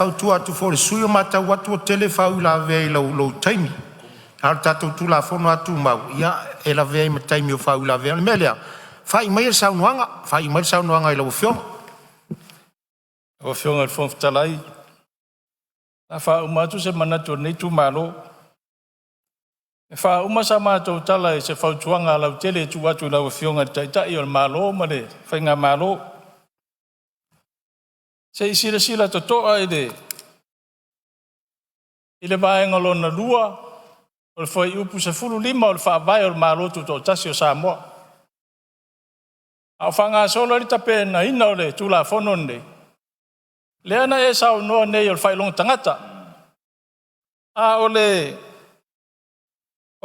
Pau tua tu fo le suyo mata watu o tele fau la vei lo taimi. Ar tatu tu la fono atu mau. Ia e la vei ma taimi o fau la vei. Melia, fai mai sa unuanga, fai mai sa unuanga i lo fionga. O fionga il fonf talai. A fa umatu se manatu nei tu malo. E fa uma sa matou talai se fau tuanga lau tele tu atu lau fionga tai o malo ma le fainga malo. Se sila to toa ide. Ile vaenga lona lua. O le foi upu se fulu lima o le whaavai o le malo tu to tasi o Samoa. Au whanga solo li tape na ina o le tula fono nei. Le ana e sao noa nei o le whailonga tangata. A o le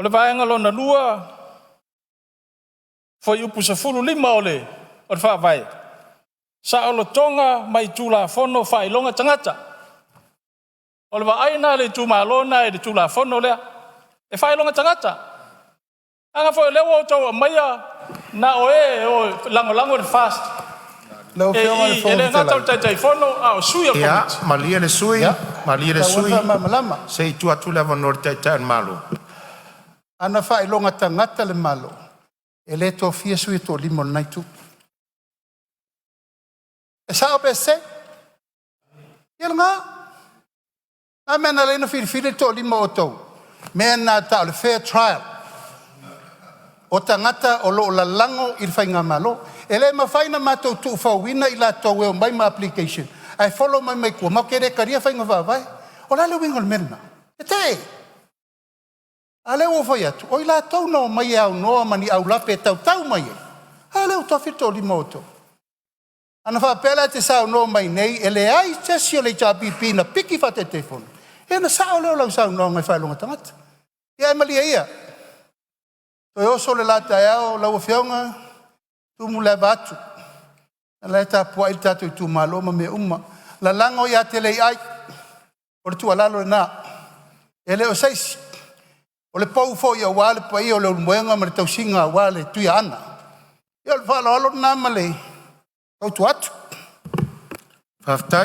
vaenga lona lua. Foi upu se fulu lima o le whaavai. Sa o lo tonga mai tula fono whailonga tangata. O le waaina le tumalona e le tula fono lea. E whailonga tangata. Anga fo lewa o tau a maia na o lango le fast. E le ngata o tai fono a o sui o komiti. Ia, malia le sui. Malia le sui. Se tu atu lewa nor tai malo. Ana whailonga tangata le malo. E le to fia sui to limo naitu. E sao pe se? Ia nga. A mena leina whiriwhiri to lima o tau. Mea nā tau le fair trial. O tangata o lo la lango i whainga malo. E le ma whaina mātou tu whauina i la tau e o mai ma application. Ai follow mai kua. Mau kere karia whainga whawai. O la le wingo le mena. E te. A le o whai atu. O i la tau no mai au noa mani au lape tau mai e. A le o tofi to lima o tau. Ana whapela te sao no mai nei, e le ai tesi o le tapipi na piki whate te fono. E na sao leo lau sao no ngai whailonga tangata. Ia e malia ia. Toi oso le lata e ao, lau o whiaunga, tumu le batu. Na le tapua il tato i tu maloma me uma. La lango ia te lei ai. O le tua lalo e nā. E le o seisi. O le pau fo ia wale pa ia o le umuenga ma le tausinga wale tuia ana. Ia le whala alo nā malei. Au tu atu. Faftai.